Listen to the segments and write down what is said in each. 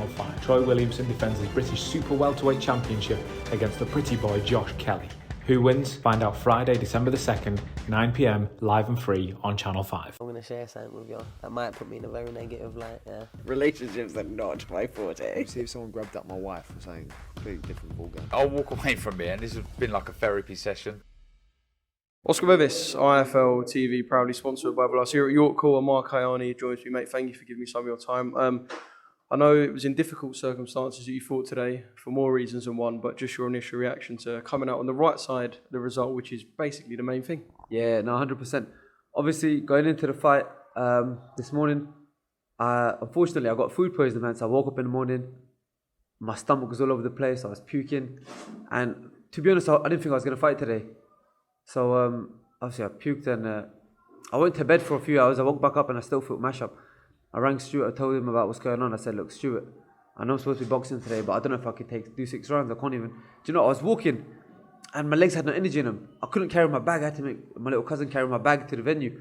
Channel 5. Troy Williamson defends his British Super Welterweight Championship against the pretty boy Josh Kelly. Who wins? Find out Friday, December the 2nd, 9 p.m, live and free on Channel 5. I'm going to share something with you that might put me in a very negative light, yeah. Relationships are not my forte. See if someone grabbed up my wife or something completely different ballgame. I'll walk away from it, and this has been like a therapy session. Oscar Bevis, IFL TV, proudly sponsored by us here at York Call. Amar Kayani joins me, mate. Thank you for giving me some of your time. I know it was in difficult circumstances that you fought today for more reasons than one, but just your initial reaction to coming out on the right side of the result, which is basically the main thing. Yeah, no, 100%. Obviously, going into the fight this morning, unfortunately, I got food poisoning, man. So I woke up in the morning, my stomach was all over the place, I was puking. And to be honest, I didn't think I was going to fight today. So obviously, I puked and I went to bed for a few hours. I woke back up and I still felt mash up. I rang Stuart, I told him about what's going on. I said, look, Stuart, I know I'm supposed to be boxing today, but I don't know if I could do 6 rounds. I can't even. Do you know, I was walking and my legs had no energy in them. I couldn't carry my bag. I had to make my little cousin carry my bag to the venue.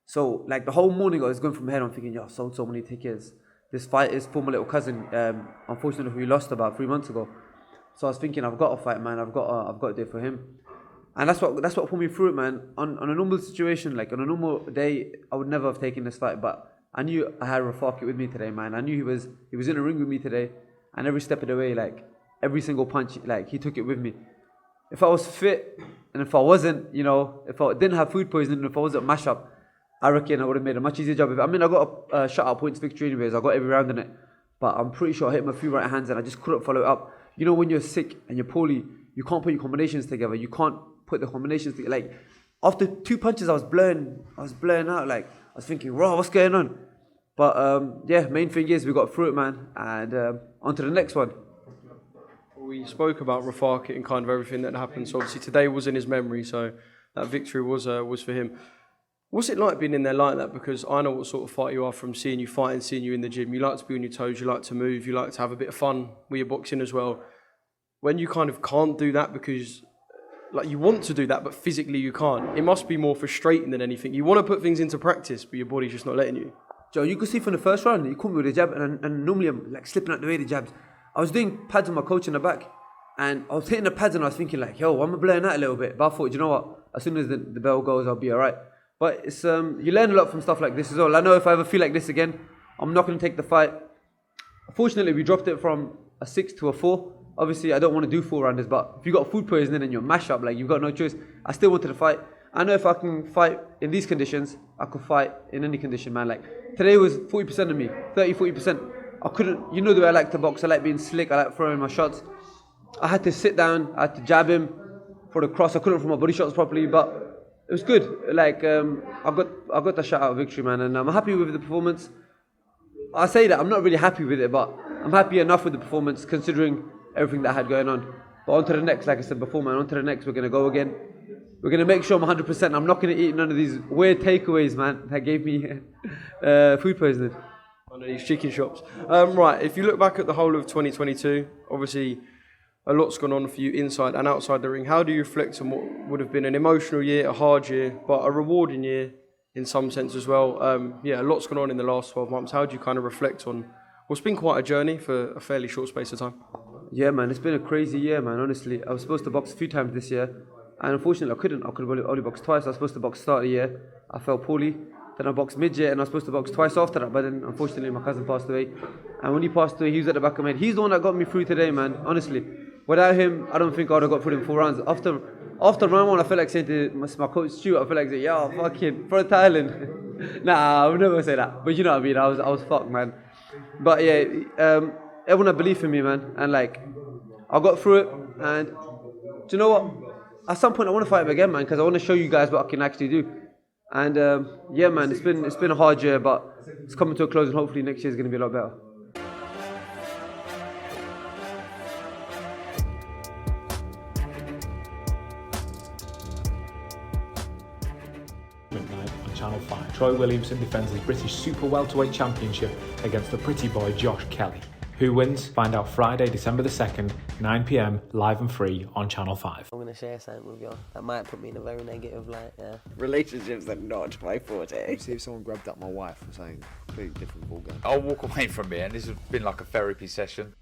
So, like, the whole morning I was going from my head, I'm thinking, yo, I've sold so many tickets. This fight is for my little cousin, unfortunately, who we lost about 3 months ago. So I was thinking, I've got to fight, man. I've got to do it for him. And that's what put me through it, man. On a normal situation, like on a normal day, I would never have taken this fight, but I knew I had Rafaki with me today, man. I knew he was in the ring with me today, and every step of the way, like every single punch, like he took it with me. If I was fit and if I wasn't, you know, if I didn't have food poisoning, if I wasn't mash up, I reckon I would have made a much easier job of it. I mean, I got a shutout points victory anyways. I got every round in it, but I'm pretty sure I hit him a few right hands and I just couldn't follow it up. You know, when you're sick and you're poorly, you can't put your combinations together. You can't put the combinations together. Like after 2 punches, I was blurring out. Like I was thinking, raw, what's going on? But yeah, main thing is we got through it, man, and on to the next one. We spoke about Rafaki and kind of everything that happened. So obviously today was in his memory, so that victory was for him. What's it like being in there like that? Because I know what sort of fight you are from seeing you fight and seeing you in the gym. You like to be on your toes, you like to move, you like to have a bit of fun with your boxing as well. When you kind of can't do that because like you want to do that, but physically you can't, it must be more frustrating than anything. You want to put things into practice, but your body's just not letting you. Joe, you could see from the first round, he caught me with a jab, and normally I'm like slipping out the way of the jabs. I was doing pads with my coach in the back, and I was hitting the pads and I was thinking like, yo, I'm blowing out a little bit. But I thought, you know what, as soon as the bell goes, I'll be all right. But it's you learn a lot from stuff like this as well. I know if I ever feel like this again, I'm not going to take the fight. Fortunately, we dropped it from a 6 to a 4. Obviously, I don't want to do 4-rounders, but if you got food poisoning and you're mash up, like you've got no choice. I still wanted to fight. I know if I can fight in these conditions, I could fight in any condition, man. Like today was 40% of me, 40%. I couldn't, you know the way I like to box. I like being slick. I like throwing my shots. I had to sit down. I had to jab him for the cross. I couldn't throw my body shots properly, but it was good. Like I got the shout out victory, man, and I'm happy with the performance. I say that I'm not really happy with it, but I'm happy enough with the performance considering everything that I had going on. But on to the next, like I said before, man. On to the next, we're gonna go again. We're going to make sure I'm 100%. I'm not going to eat none of these weird takeaways, man, that gave me food poisoning. One of these chicken shops. Right, if you look back at the whole of 2022, obviously a lot's gone on for you inside and outside the ring. How do you reflect on what would have been an emotional year, a hard year, but a rewarding year in some sense as well? Yeah, a lot's gone on in the last 12 months. How do you kind of reflect on what's been quite a journey for a fairly short space of time? Yeah, man, it's been a crazy year, man, honestly. I was supposed to box a few times this year. And unfortunately, I couldn't. I could have only boxed twice. I was supposed to box start of the year. I fell poorly. Then I boxed mid-year, and I was supposed to box twice after that. But then, unfortunately, my cousin passed away. And when he passed away, he was at the back of my head. He's the one that got me through today, man. Honestly, without him, I don't think I would have got through in 4 rounds. After round 1, I felt like saying to my coach Stuart, I felt like saying, "Yo, fucking for Thailand." Nah, I would never say that. But you know what I mean. I was fucked, man. But yeah, everyone had belief in me, man. And like, I got through it. And do you know what? At some point, I want to fight him again, man, because I want to show you guys what I can actually do. And yeah, man, it's been a hard year, but it's coming to a close, and hopefully next year is going to be a lot better. Midnight on Channel 5. Troy Williamson defends his British Super Welterweight Championship against the pretty boy Josh Kelly. Who wins? Find out Friday, December the 2nd, 9 p.m, live and free on Channel 5. I'm gonna share something with you that might put me in a very negative light. Yeah. Relationships are not my forte. See if someone grabbed up my wife or something completely different ballgame. I'll walk away from it, and this has been like a therapy session.